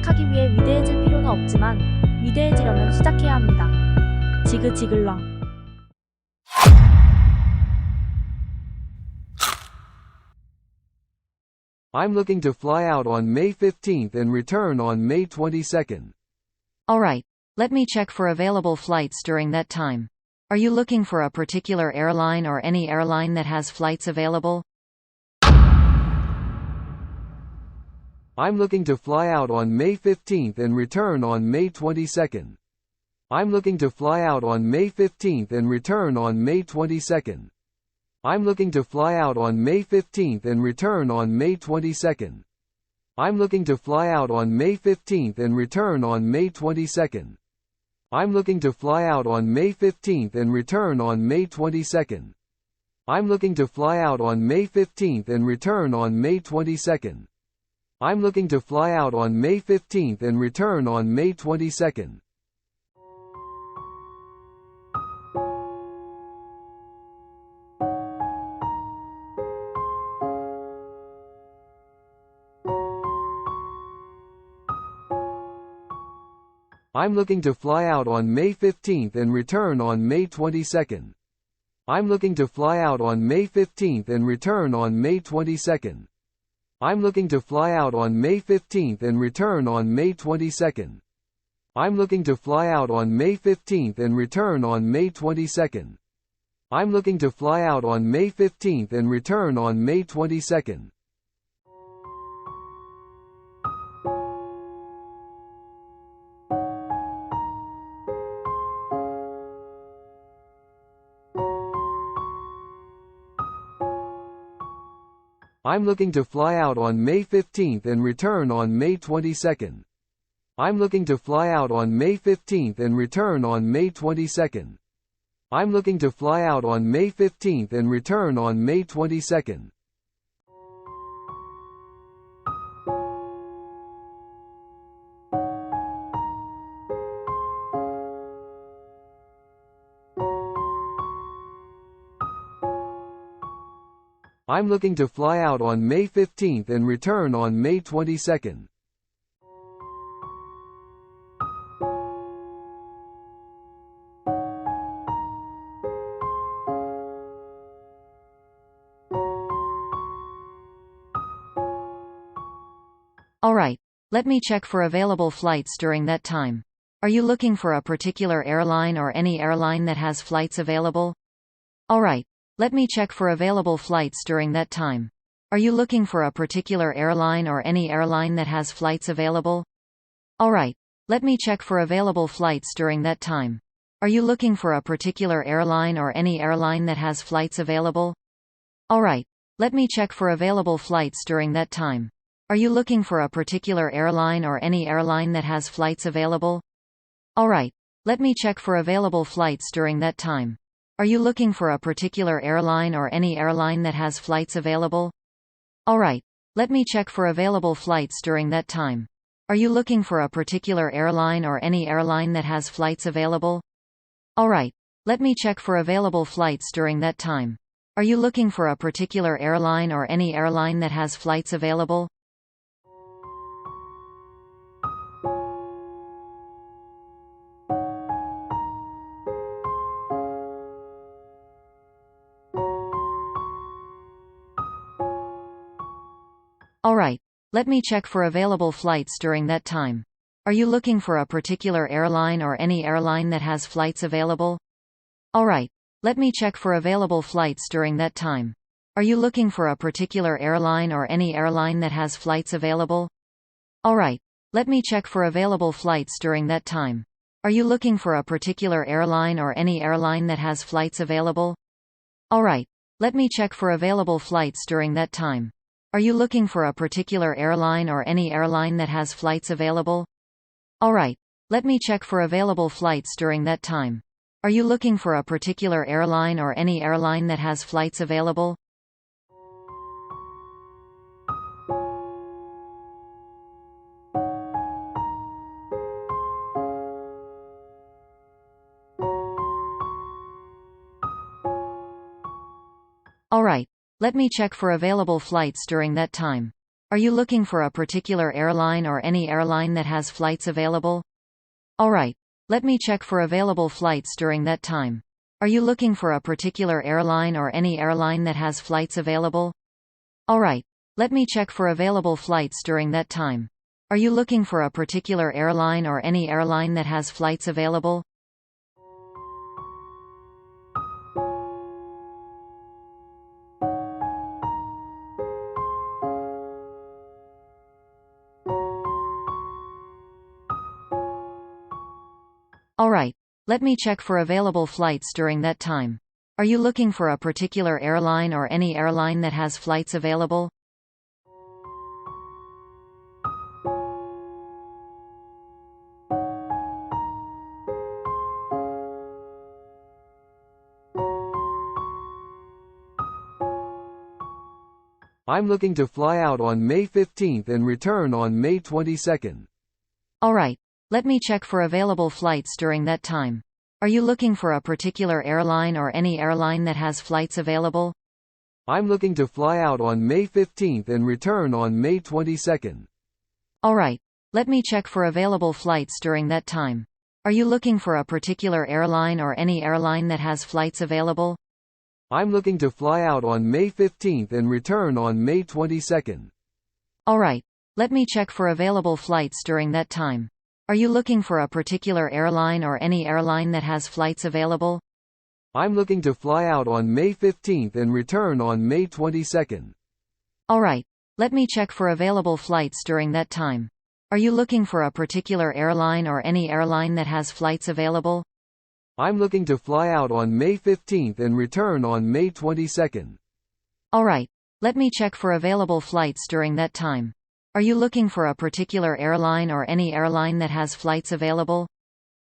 시작하기 위해 위대해질 필요는 없지만 위대해지려면 시작해야 합니다. 지그지글러. I'm looking to fly out on May 15th and return on May 22nd. Alright, let me check for available flights during that time. Are you looking for a particular airline or any airline that has flights available? I'm looking to fly out on May 15th and return on May 22nd. I'm looking to fly out on May 15th and return on May 22nd. I'm looking to fly out on May 15th and return on May 22nd. I'm looking to fly out on May 15th and return on May 22nd. I'm looking to fly out on May 15th and return on May 22nd. I'm looking to fly out on May 15th and return on May 22nd. I'm looking to fly out on May 15th and return on May 22nd. I'm looking to fly out on May 15th and return on May 22nd. I'm looking to fly out on May 15th and return on May 22nd. I'm looking to fly out on May 15th and return on May 22nd. I'm looking to fly out on May 15th and return on May 22nd. I'm looking to fly out on May 15th and return on May 22nd. I'm looking to fly out on May 15th and return on May 22nd. I'm looking to fly out on May 15th and return on May 22nd. I'm looking to fly out on May 15th and return on May 22nd. I'm looking to fly out on May 15th and return on May 22nd. Alright, let me check for available flights during that time. Are you looking for a particular airline or any airline that has flights available? Alright, let me check for available flights during that time. Are you looking for a particular airline or any airline that has flights available? Alright, let me check for available flights during that time. Are you looking for a particular airline or any airline that has flights available? Alright, let me check for available flights during that time. Are you looking for a particular airline or any airline that has flights available? Alright, let me check for available flights during that time. Are you looking for a particular airline or any airline that has flights available? Alright, let me check for available flights during that time. Are you looking for a particular airline or any airline that has flights available? Alright, let me check for available flights during that time. Are you looking for a particular airline or any airline that has flights available? Alright, let me check for available flights during that time. Are you looking for a particular airline or any airline that has flights available? Alright, let me check for available flights during that time. Are you looking for a particular airline or any airline that has flights available? Alright, let me check for available flights during that time. Are you looking for a particular airline or any airline that has flights available? Alright, let me check for available flights during that time. Are you looking for a particular airline or any airline that has flights available? Alright, let me check for available flights during that time. Are you looking for a particular airline or any airline that has flights available? Alright, let me check for available flights during that time. Are you looking for a particular airline or any airline that has flights available? Alright, let me check for available flights during that time. Are you looking for a particular airline or any airline that has flights available? Alright, let me check for available flights during that time. Are you looking for a particular airline or any airline that has flights available? Alright, let me check for available flights during that time. Are you looking for a particular airline or any airline that has flights available? I'm looking to fly out on May 15th and return on May 22nd. Alright, let me check for available flights during that time. Are you looking for a particular airline or any airline that has flights available? I'm looking to fly out on May 15th and return on May 22nd. Alright, let me check for available flights during that time. Are you looking for a particular airline or any airline that has flights available? I'm looking to fly out on May 15th and return on May 22nd. Alright, let me check for available flights during that time. Are you looking for a particular airline or any airline that has flights available? I'm looking to fly out on May 15th and return on May 22nd. Alright, let me check for available flights during that time. Are you looking for a particular airline or any airline that has flights available? I'm looking to fly out on May 15th and return on May 22nd. Alright, let me check for available flights during that time. Are you looking for a particular airline or any airline that has flights available?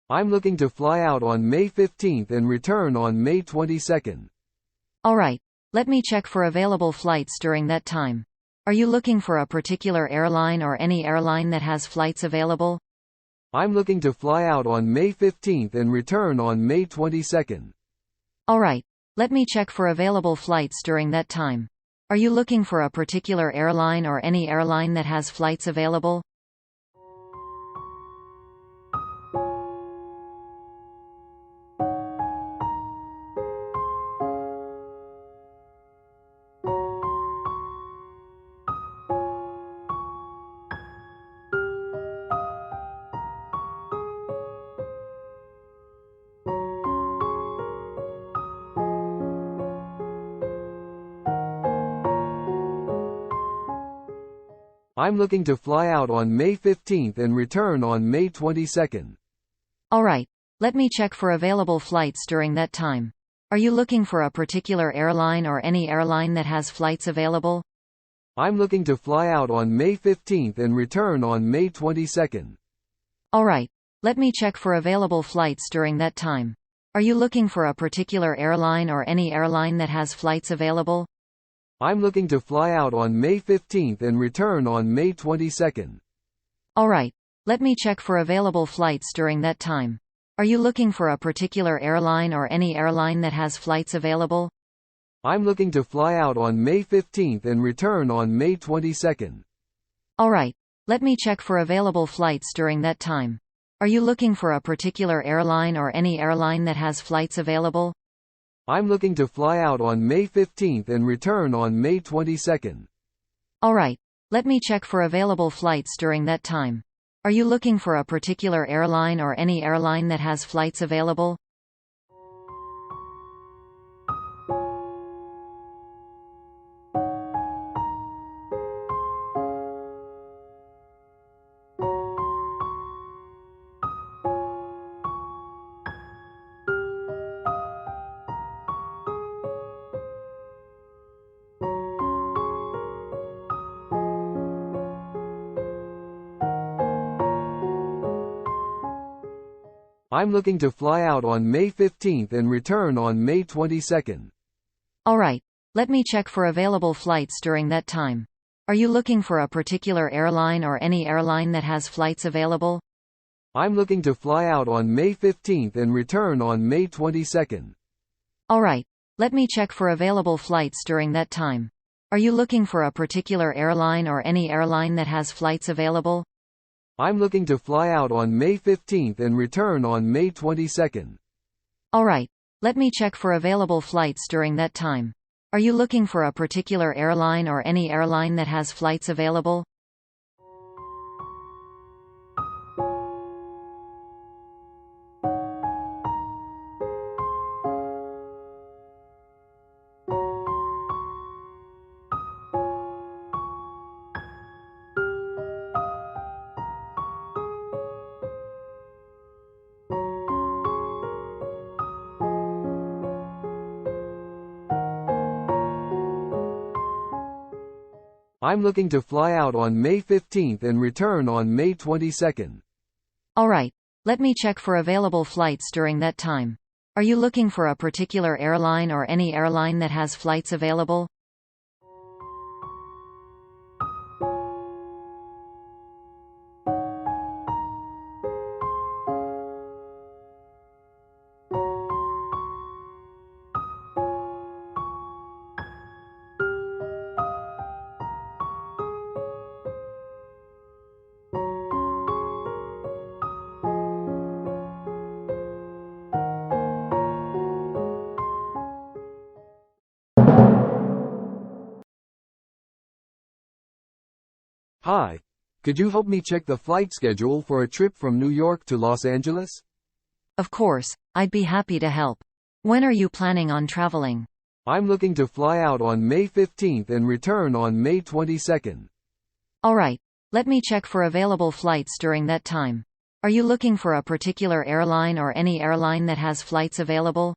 I'm looking to fly out on May 15th and return on May 22nd. Alright, let me check for available flights during that time. Are you looking for a particular airline or any airline that has flights available? I'm looking to fly out on May 15th and return on May 22nd. Alright, let me check for available flights during that time. Are you looking for a particular airline or any airline that has flights available? I'm looking to fly out on May 15th and return on May 22nd. Alright, let me check for available flights during that time. Are you looking for a particular airline or any airline that has flights available? I'm looking to fly out on May 15th and return on May 22nd. Alright, let me check for available flights during that time. Are you looking for a particular airline or any airline that has flights available? I'm looking to fly out on May 15th and return on May 22nd. Alright, let me check for available flights during that time. Are you looking for a particular airline or any airline that has flights available? I'm looking to fly out on May 15th and return on May 22nd. Alright, let me check for available flights during that time. Are you looking for a particular airline or any airline that has flights available? I'm looking to fly out on May 15th and return on May 22nd. Alright, let me check for available flights during that time. Are you looking for a particular airline or any airline that has flights available? I'm looking to fly out on May 15th and return on May 22nd. Alright, let me check for available flights during that time. Are you looking for a particular airline or any airline that has flights available? I'm looking to fly out on May 15th and return on May 22nd. Alright, let me check for available flights during that time. Are you looking for a particular airline or any airline that has flights available? I'm looking to fly out on May 15th and return on May 22nd. Alright, let me check for available flights during that time. Are you looking for a particular airline or any airline that has flights available? I'm looking to fly out on May 15th and return on May 22nd. Alright, let me check for available flights during that time. Are you looking for a particular airline or any airline that has flights available? Hi. Could you help me check the flight schedule for a trip from New York to Los Angeles? Of course, I'd be happy to help. When are you planning on traveling? I'm looking to fly out on May 15th and return on May 22nd. Alright, let me check for available flights during that time. Are you looking for a particular airline or any airline that has flights available?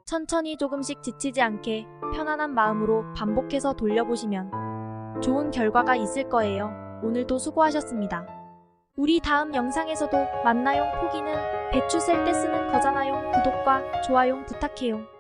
천천히 조금씩 지치지 않게 편안한 마음으로 반복해서 돌려보시면 좋은 결과가 있을 거예요. 오늘도 수고하셨습니다. 우리 다음 영상에서도 만나요. 포기는 배추 셀 때 쓰는 거잖아요. 구독과 좋아요 부탁해요.